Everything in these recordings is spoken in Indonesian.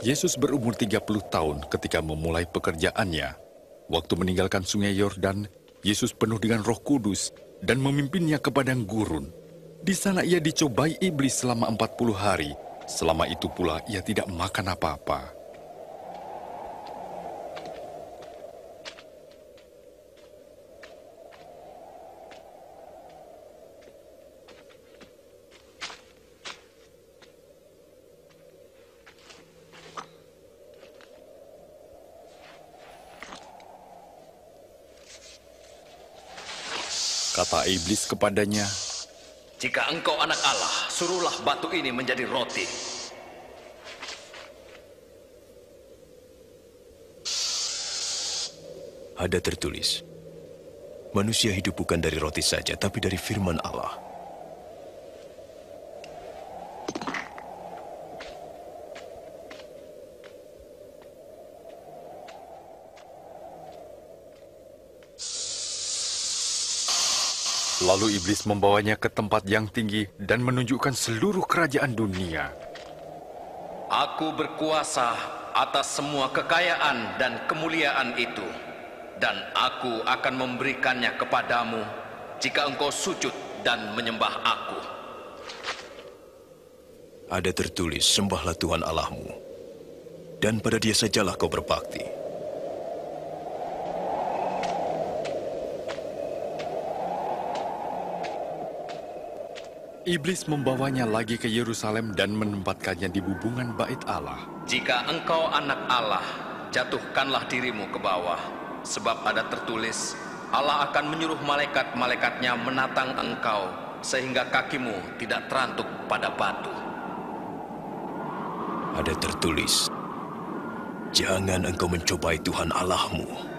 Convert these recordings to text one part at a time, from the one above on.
Yesus berumur 30 tahun ketika memulai pekerjaannya. Waktu meninggalkan sungai Yordan, Yesus penuh dengan Roh Kudus dan memimpinnya ke padang gurun. Di sana ia dicobai iblis selama 40 hari. Selama itu pula ia tidak makan apa-apa. Kata iblis kepadanya, "Jika engkau anak Allah, suruhlah batu ini menjadi roti." Ada tertulis, manusia hidup bukan dari roti saja, tapi dari firman Allah. lalu iblis membawanya ke tempat yang tinggi dan menunjukkan seluruh kerajaan dunia. Aku berkuasa atas semua kekayaan dan kemuliaan itu, dan aku akan memberikannya kepadamu jika engkau sujud dan menyembah aku. Ada tertulis, sembahlah Tuhan Allahmu, dan pada Dia sajalah kau berbakti. Iblis membawanya lagi ke Yerusalem dan menempatkannya di bubungan bait Allah. Jika engkau anak Allah, jatuhkanlah dirimu ke bawah, sebab ada tertulis, Allah akan menyuruh malaikat-malaikatnya menatang engkau, sehingga kakimu tidak terantuk pada batu. Ada tertulis, jangan engkau mencobai Tuhan Allahmu.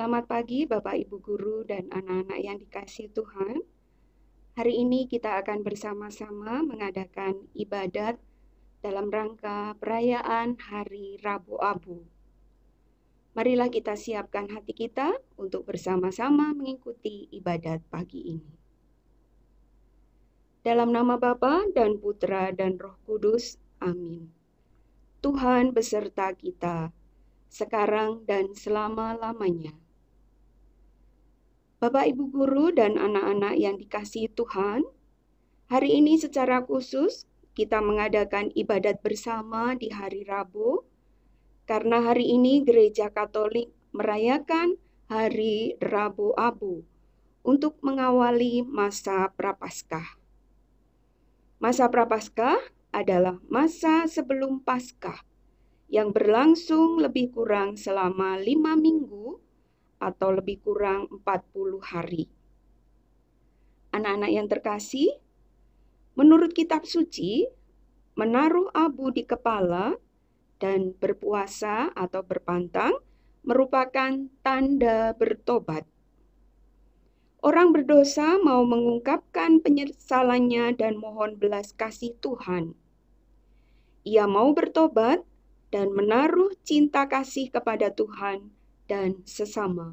Selamat pagi Bapak Ibu Guru dan anak-anak yang dikasihi Tuhan. Hari ini kita akan bersama-sama mengadakan ibadat dalam rangka perayaan Hari Rabu Abu. Marilah kita siapkan hati kita untuk bersama-sama mengikuti ibadat pagi ini. Dalam nama Bapa dan Putra dan Roh Kudus, amin. Tuhan beserta kita, sekarang dan selama-lamanya. Bapak, Ibu Guru, dan anak-anak yang dikasihi Tuhan, hari ini secara khusus kita mengadakan ibadat bersama di hari Rabu, karena hari ini Gereja Katolik merayakan Hari Rabu Abu untuk mengawali masa Prapaskah. Masa Prapaskah adalah masa sebelum Paskah yang berlangsung lebih kurang selama 5 minggu atau lebih kurang 40 hari. Anak-anak yang terkasih, menurut kitab suci, menaruh abu di kepala dan berpuasa atau berpantang merupakan tanda bertobat. Orang berdosa mau mengungkapkan penyesalannya dan mohon belas kasih Tuhan. Ia mau bertobat dan menaruh cinta kasih kepada Tuhan dan sesama.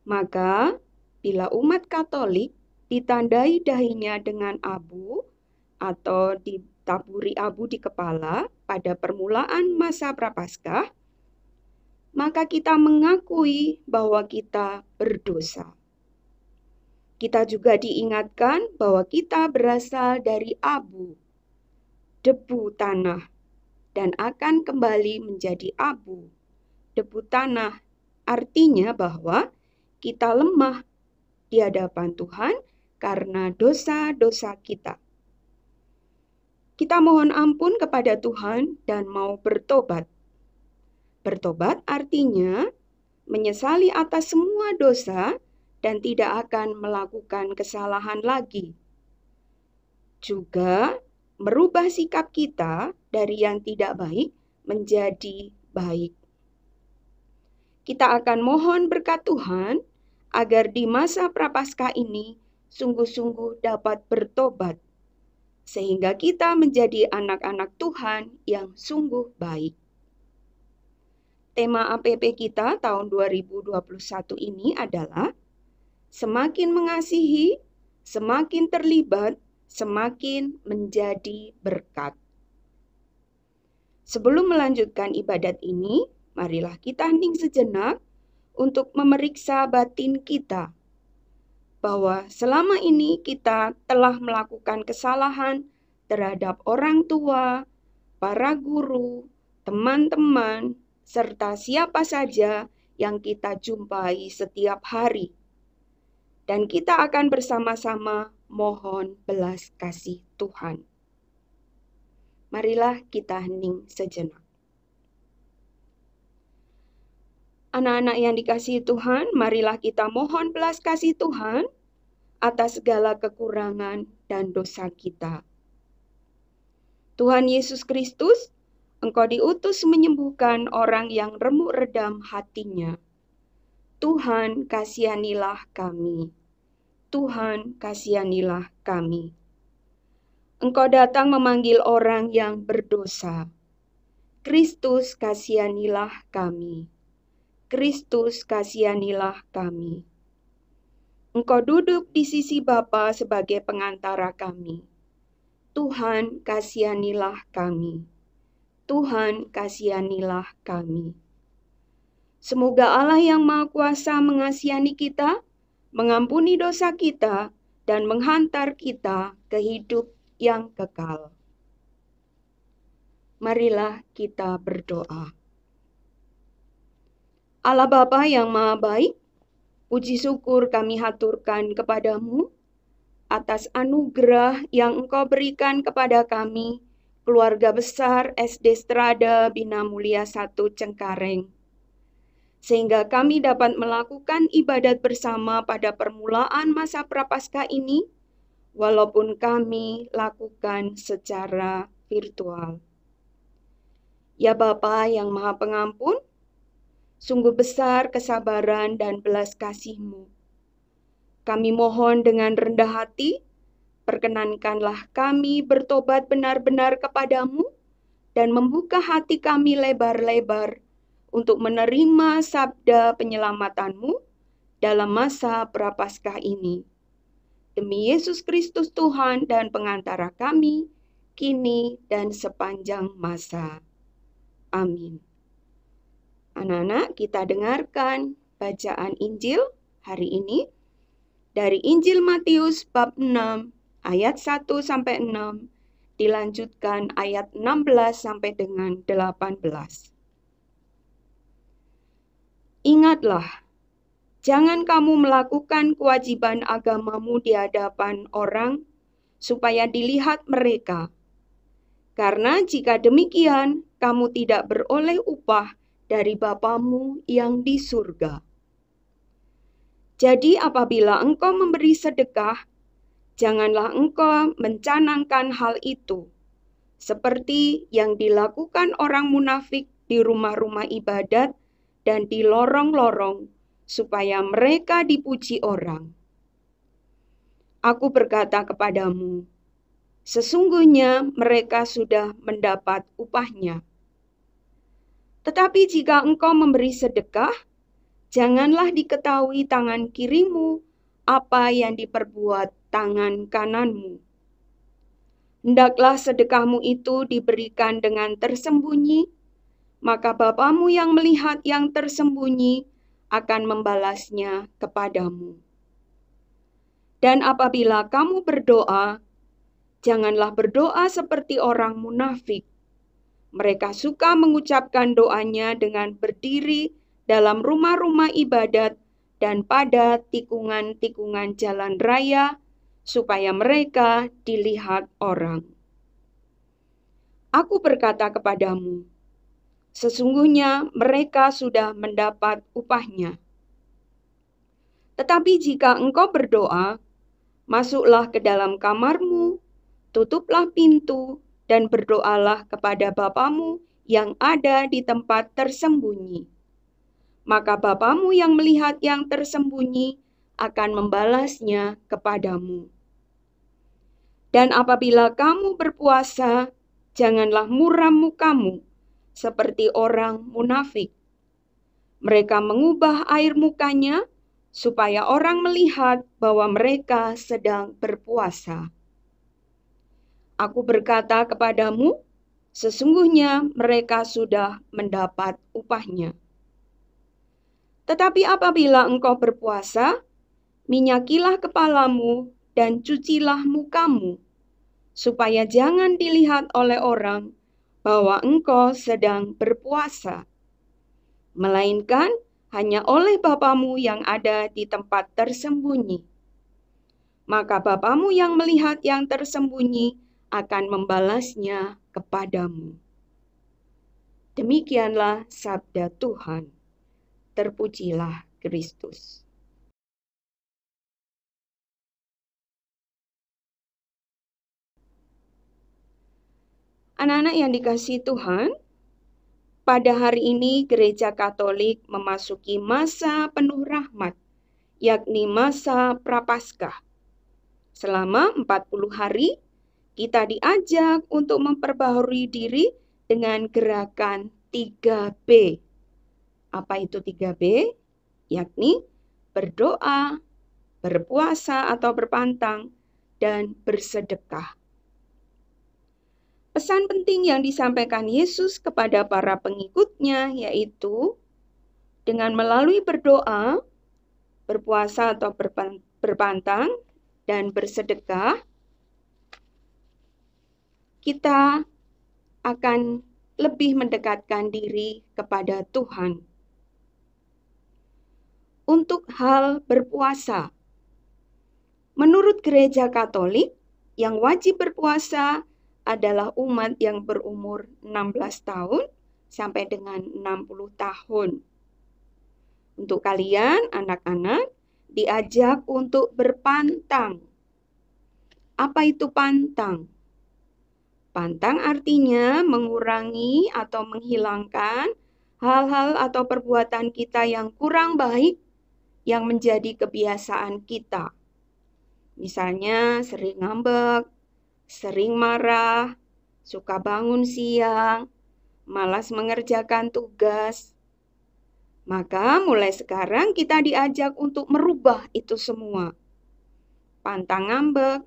Maka, bila umat Katolik ditandai dahinya dengan abu atau ditaburi abu di kepala pada permulaan masa Prapaskah, maka kita mengakui bahwa kita berdosa. Kita juga diingatkan bahwa kita berasal dari abu, debu tanah, dan akan kembali menjadi abu, debu tanah. Artinya bahwa kita lemah di hadapan Tuhan karena dosa-dosa kita. Kita mohon ampun kepada Tuhan dan mau bertobat. Bertobat artinya menyesali atas semua dosa dan tidak akan melakukan kesalahan lagi. Juga merubah sikap kita dari yang tidak baik menjadi baik. Kita akan mohon berkat Tuhan agar di masa Prapaskah ini sungguh-sungguh dapat bertobat, sehingga kita menjadi anak-anak Tuhan yang sungguh baik. Tema APP kita tahun 2021 ini adalah semakin mengasihi, semakin terlibat, semakin menjadi berkat. Sebelum melanjutkan ibadat ini, marilah kita hening sejenak untuk memeriksa batin kita, bahwa selama ini kita telah melakukan kesalahan terhadap orang tua, para guru, teman-teman, serta siapa saja yang kita jumpai setiap hari. Dan kita akan bersama-sama mohon belas kasih Tuhan. Marilah kita hening sejenak. Anak-anak yang dikasihi Tuhan, marilah kita mohon belas kasih Tuhan atas segala kekurangan dan dosa kita. Tuhan Yesus Kristus, Engkau diutus menyembuhkan orang yang remuk redam hatinya. Tuhan, kasihanilah kami. Tuhan, kasihanilah kami. Engkau datang memanggil orang yang berdosa. Kristus, kasihanilah kami. Kristus, kasihanilah kami. Engkau duduk di sisi Bapa sebagai pengantara kami. Tuhan, kasihanilah kami. Tuhan, kasihanilah kami. Semoga Allah yang Maha Kuasa mengasihani kita, mengampuni dosa kita, dan menghantar kita ke hidup yang kekal. Marilah kita berdoa. Allah Bapa yang Maha Baik, puji syukur kami haturkan kepadamu atas anugerah yang Engkau berikan kepada kami, keluarga besar SD Strada Bina Mulia 1 Cengkareng, sehingga kami dapat melakukan ibadat bersama pada permulaan masa Prapaskah ini, walaupun kami lakukan secara virtual. Ya Bapa yang Maha Pengampun, sungguh besar kesabaran dan belas kasih-Mu. Kami mohon dengan rendah hati, perkenankanlah kami bertobat benar-benar kepadamu dan membuka hati kami lebar-lebar untuk menerima sabda penyelamatanmu dalam masa Prapaskah ini. Demi Yesus Kristus Tuhan dan pengantara kami, kini dan sepanjang masa. Amin. Anak-anak, kita dengarkan bacaan Injil hari ini dari Injil Matius bab 6 ayat 1 sampai 6, dilanjutkan ayat 16 sampai dengan 18. Ingatlah, jangan kamu melakukan kewajiban agamamu di hadapan orang supaya dilihat mereka. Karena jika demikian, kamu tidak beroleh upah dari Bapamu yang di surga. Jadi apabila engkau memberi sedekah, janganlah engkau mencanangkan hal itu, seperti yang dilakukan orang munafik di rumah-rumah ibadat dan di lorong-lorong, supaya mereka dipuji orang. Aku berkata kepadamu, sesungguhnya mereka sudah mendapat upahnya. Tetapi jika engkau memberi sedekah, janganlah diketahui tangan kirimu apa yang diperbuat tangan kananmu. Hendaklah sedekahmu itu diberikan dengan tersembunyi, maka Bapamu yang melihat yang tersembunyi akan membalasnya kepadamu. Dan apabila kamu berdoa, janganlah berdoa seperti orang munafik. Mereka suka mengucapkan doanya dengan berdiri dalam rumah-rumah ibadat dan pada tikungan-tikungan jalan raya, supaya mereka dilihat orang. Aku berkata kepadamu, sesungguhnya mereka sudah mendapat upahnya. Tetapi jika engkau berdoa, masuklah ke dalam kamarmu, tutuplah pintu, dan berdoalah kepada Bapamu yang ada di tempat tersembunyi. Maka Bapamu yang melihat yang tersembunyi akan membalasnya kepadamu. Dan apabila kamu berpuasa, janganlah muram mukamu seperti orang munafik. Mereka mengubah air mukanya supaya orang melihat bahwa mereka sedang berpuasa. Aku berkata kepadamu, sesungguhnya mereka sudah mendapat upahnya. Tetapi apabila engkau berpuasa, minyakilah kepalamu dan cucilah mukamu, supaya jangan dilihat oleh orang bahwa engkau sedang berpuasa, melainkan hanya oleh Bapamu yang ada di tempat tersembunyi. Maka Bapamu yang melihat yang tersembunyi akan membalasnya kepadamu. Demikianlah sabda Tuhan. Terpujilah Kristus. Anak-anak yang dikasihi Tuhan, pada hari ini Gereja Katolik memasuki masa penuh rahmat, yakni masa Prapaskah. Selama 40 hari, kita diajak untuk memperbaharui diri dengan gerakan 3B. Apa itu 3B? Yakni berdoa, berpuasa atau berpantang, dan bersedekah. Pesan penting yang disampaikan Yesus kepada para pengikutnya yaitu dengan melalui berdoa, berpuasa atau berpantang, dan bersedekah, kita akan lebih mendekatkan diri kepada Tuhan. Untuk hal berpuasa, menurut Gereja Katolik, yang wajib berpuasa adalah umat yang berumur 16 tahun sampai dengan 60 tahun. Untuk kalian, anak-anak, diajak untuk berpantang. Apa itu pantang? Pantang artinya mengurangi atau menghilangkan hal-hal atau perbuatan kita yang kurang baik yang menjadi kebiasaan kita. Misalnya sering ngambek, sering marah, suka bangun siang, malas mengerjakan tugas, Maka mulai sekarang kita diajak untuk merubah itu semua. Pantang ngambek,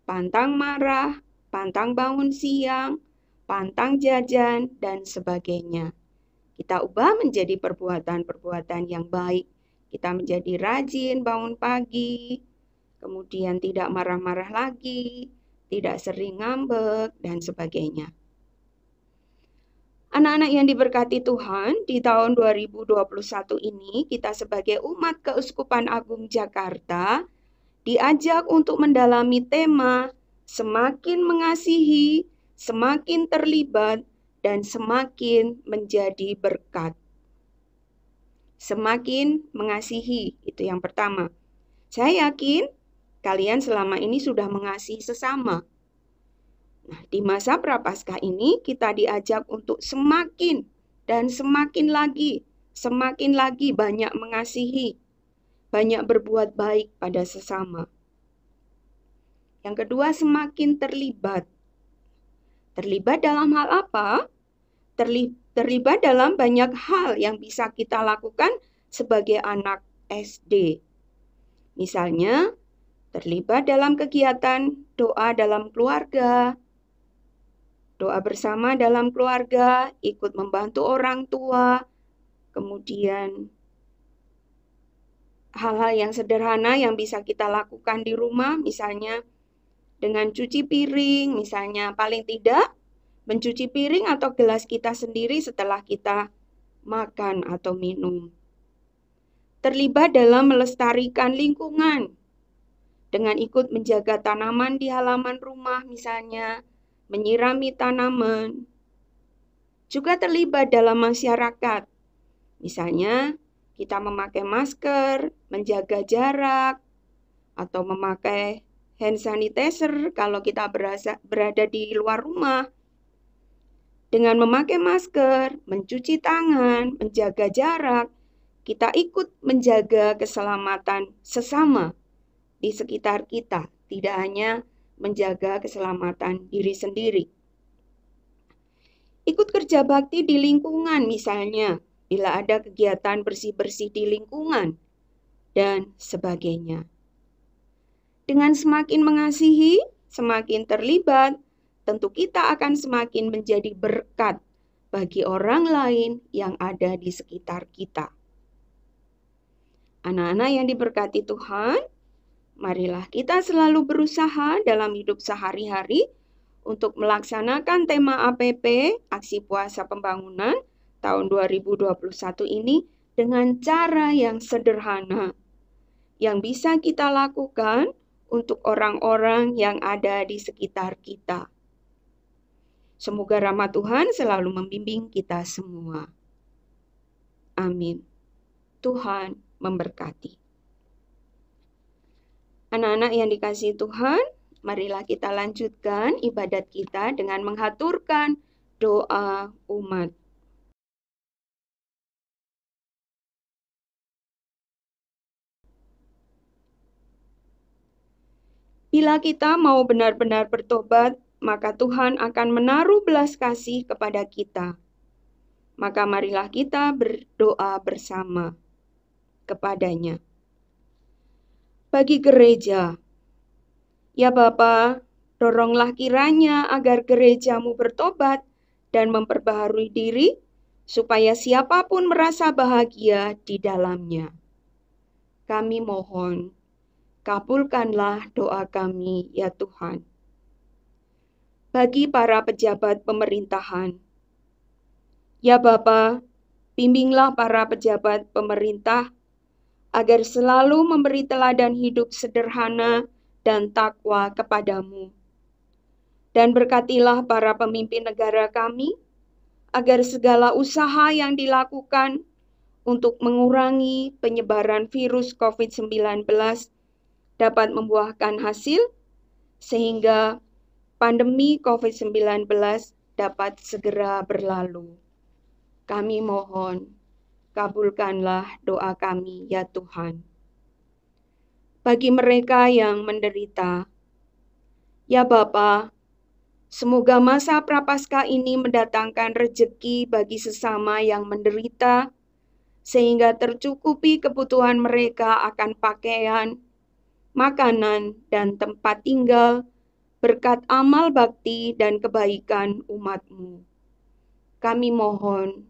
pantang marah, pantang bangun siang, pantang jajan, dan sebagainya. Kita ubah menjadi perbuatan-perbuatan yang baik. Kita menjadi rajin bangun pagi, kemudian tidak marah-marah lagi, tidak sering ngambek, dan sebagainya. Anak-anak yang diberkati Tuhan, di tahun 2021 ini kita sebagai umat Keuskupan Agung Jakarta diajak untuk mendalami tema semakin mengasihi, semakin terlibat, dan semakin menjadi berkat. Semakin mengasihi, itu yang pertama. Saya yakin kalian selama ini sudah mengasihi sesama. Nah, di masa Prapaskah ini kita diajak untuk semakin dan semakin lagi banyak mengasihi, banyak berbuat baik pada sesama. Yang kedua, semakin terlibat. Terlibat dalam hal apa? Terlibat dalam banyak hal yang bisa kita lakukan sebagai anak SD. Misalnya, terlibat dalam kegiatan doa dalam keluarga, doa bersama dalam keluarga, ikut membantu orang tua, kemudian hal-hal yang sederhana yang bisa kita lakukan di rumah, misalnya dengan cuci piring, misalnya paling tidak mencuci piring atau gelas kita sendiri setelah kita makan atau minum. Terlibat dalam melestarikan lingkungan, dengan ikut menjaga tanaman di halaman rumah misalnya, menyirami tanaman. Juga terlibat dalam masyarakat. Misalnya, kita memakai masker, menjaga jarak, atau memakai hand sanitizer kalau kita berada di luar rumah. Dengan memakai masker, mencuci tangan, menjaga jarak, kita ikut menjaga keselamatan sesama di sekitar kita, tidak hanya menjaga keselamatan diri sendiri. Ikut kerja bakti di lingkungan misalnya, bila ada kegiatan bersih-bersih di lingkungan, dan sebagainya. Dengan semakin mengasihi, semakin terlibat, tentu kita akan semakin menjadi berkat bagi orang lain yang ada di sekitar kita. Anak-anak yang diberkati Tuhan, marilah kita selalu berusaha dalam hidup sehari-hari untuk melaksanakan tema APP, Aksi Puasa Pembangunan, tahun 2021 ini dengan cara yang sederhana, yang bisa kita lakukan untuk orang-orang yang ada di sekitar kita. Semoga rahmat Tuhan selalu membimbing kita semua. Amin. Tuhan memberkati. Anak-anak yang dikasihi Tuhan, marilah kita lanjutkan ibadat kita dengan menghaturkan doa umat. Bila kita mau benar-benar bertobat, maka Tuhan akan menaruh belas kasih kepada kita. Maka marilah kita berdoa bersama kepadanya. Bagi gereja, ya Bapa, doronglah kiranya agar gerejamu bertobat dan memperbaharui diri, supaya siapapun merasa bahagia di dalamnya. Kami mohon, kabulkanlah doa kami, ya Tuhan. Bagi para pejabat pemerintahan, ya Bapa, bimbinglah para pejabat pemerintah agar selalu memberi teladan hidup sederhana dan takwa kepadamu. Dan berkatilah para pemimpin negara kami, agar segala usaha yang dilakukan untuk mengurangi penyebaran virus COVID-19 dapat membuahkan hasil, sehingga pandemi COVID-19 dapat segera berlalu. Kami mohon, kabulkanlah doa kami, ya Tuhan. Bagi mereka yang menderita, ya Bapa, semoga masa Prapaskah ini mendatangkan rejeki bagi sesama yang menderita, sehingga tercukupi kebutuhan mereka akan pakaian, makanan, dan tempat tinggal, berkat amal bakti dan kebaikan umat-Mu. Kami mohon,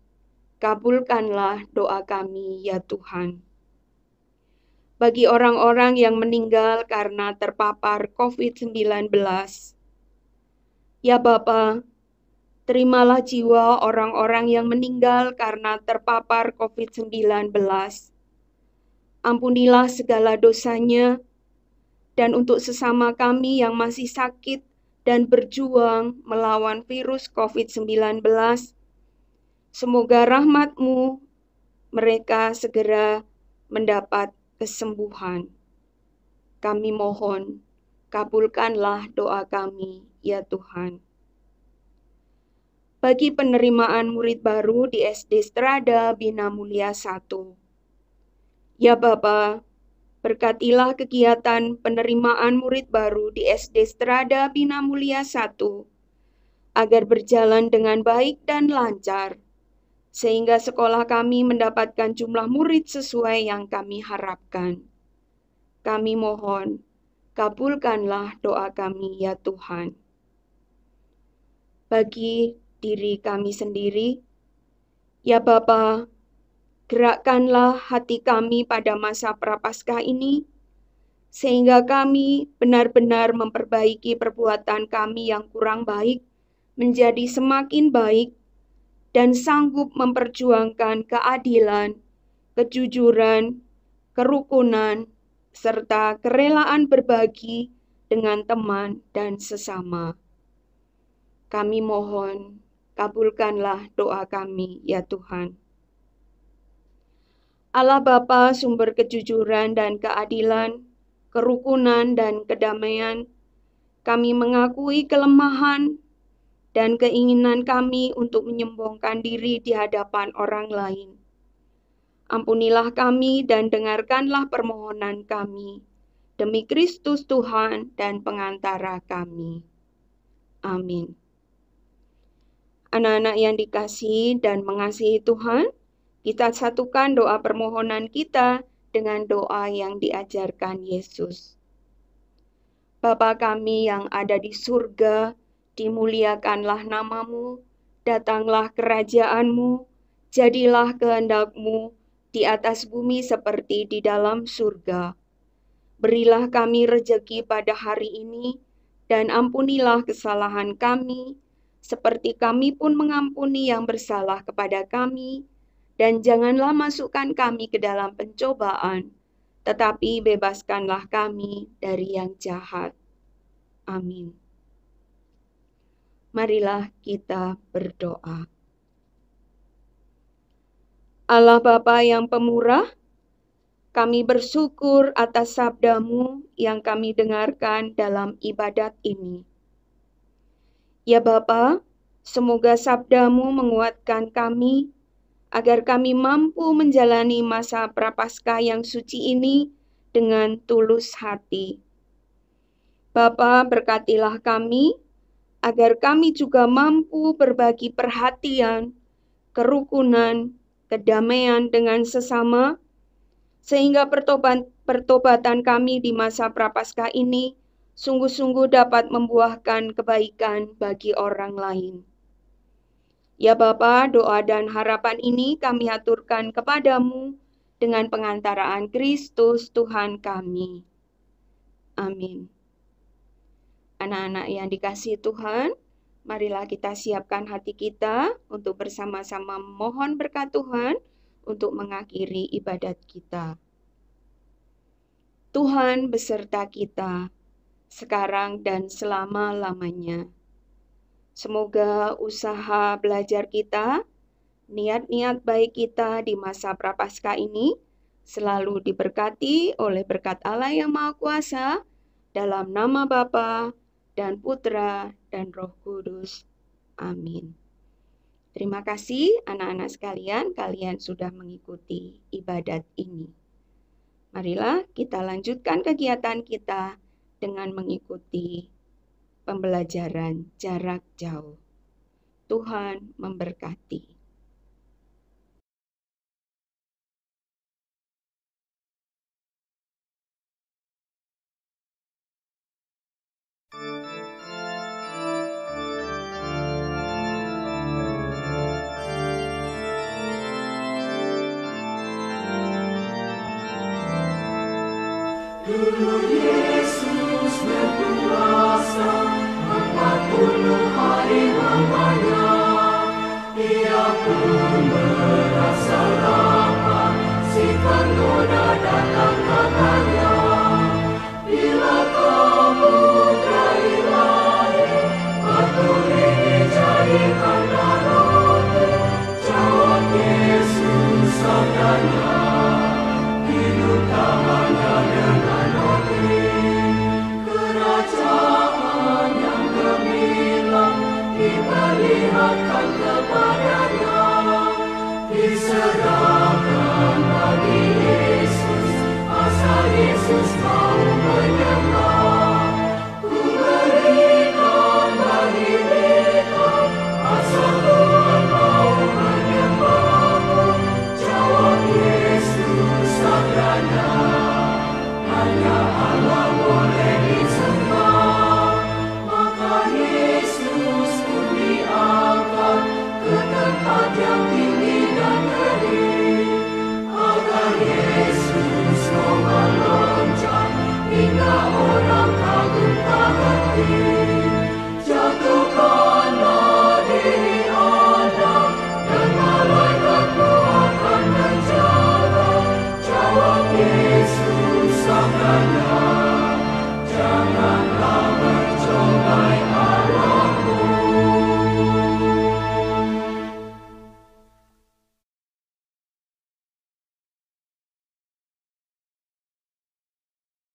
kabulkanlah doa kami ya Tuhan. Bagi orang-orang yang meninggal karena terpapar COVID-19, ya Bapa, terimalah jiwa orang-orang yang meninggal karena terpapar COVID-19. Ampunilah segala dosanya, dan untuk sesama kami yang masih sakit dan berjuang melawan virus COVID-19, semoga rahmat-Mu mereka segera mendapat kesembuhan. Kami mohon, kabulkanlah doa kami, ya Tuhan. Bagi penerimaan murid baru di SD Strada Bina Mulia 1. Ya Bapa, berkatilah kegiatan penerimaan murid baru di SD Strada Bina Mulia 1, agar berjalan dengan baik dan lancar, sehingga sekolah kami mendapatkan jumlah murid sesuai yang kami harapkan. Kami mohon, kabulkanlah doa kami ya Tuhan. Bagi diri kami sendiri, ya Bapa, gerakkanlah hati kami pada masa Prapaskah ini, sehingga kami benar-benar memperbaiki perbuatan kami yang kurang baik menjadi semakin baik dan sanggup memperjuangkan keadilan, kejujuran, kerukunan, serta kerelaan berbagi dengan teman dan sesama. Kami mohon, kabulkanlah doa kami, ya Tuhan. Allah Bapa, sumber kejujuran dan keadilan, kerukunan dan kedamaian, kami mengakui kelemahan dan keinginan kami untuk menyombongkan diri di hadapan orang lain. Ampunilah kami dan dengarkanlah permohonan kami, demi Kristus Tuhan dan pengantara kami. Amin. Anak-anak yang dikasihi dan mengasihi Tuhan, kita satukan doa permohonan kita dengan doa yang diajarkan Yesus. Bapa kami yang ada di surga, dimuliakanlah nama-Mu, datanglah kerajaan-Mu, jadilah kehendak-Mu di atas bumi seperti di dalam surga. Berilah kami rejeki pada hari ini, dan ampunilah kesalahan kami, seperti kami pun mengampuni yang bersalah kepada kami, dan janganlah masukkan kami ke dalam pencobaan, tetapi bebaskanlah kami dari yang jahat. Amin. Marilah kita berdoa. Allah Bapa yang pemurah, kami bersyukur atas sabda-Mu yang kami dengarkan dalam ibadat ini. Ya Bapa, semoga sabda-Mu menguatkan kami, agar kami mampu menjalani masa Prapaskah yang suci ini dengan tulus hati. Bapa, berkatilah kami, agar kami juga mampu berbagi perhatian, kerukunan, kedamaian dengan sesama, sehingga pertobatan kami di masa Prapaskah ini sungguh-sungguh dapat membuahkan kebaikan bagi orang lain. Ya Bapa, doa dan harapan ini kami aturkan kepadamu dengan pengantaraan Kristus Tuhan kami. Amin. Anak-anak yang dikasihi Tuhan, marilah kita siapkan hati kita untuk bersama-sama memohon berkat Tuhan untuk mengakhiri ibadat kita. Tuhan beserta kita, sekarang dan selama-lamanya. Semoga usaha belajar kita, niat-niat baik kita di masa Prapaskah ini selalu diberkati oleh berkat Allah yang Maha Kuasa, dalam nama Bapa dan Putra dan Roh Kudus. Amin. Terima kasih anak-anak sekalian, kalian sudah mengikuti ibadat ini. Marilah kita lanjutkan kegiatan kita dengan mengikuti pembelajaran jarak jauh. Tuhan memberkati. Dulu Yesus berpuasa 40 hari lamanya. Ia pun merasa lapar, si penggoda datang katanya, bila kamu berlari, batu ini jadikanlah roti. Jawab Yesus sabdanya, hidup tak hanya dengan roti. Kerajaan yang gemilang diperlihatkan kepadanya, diserahkan bagi Yesus, asal Yesus mau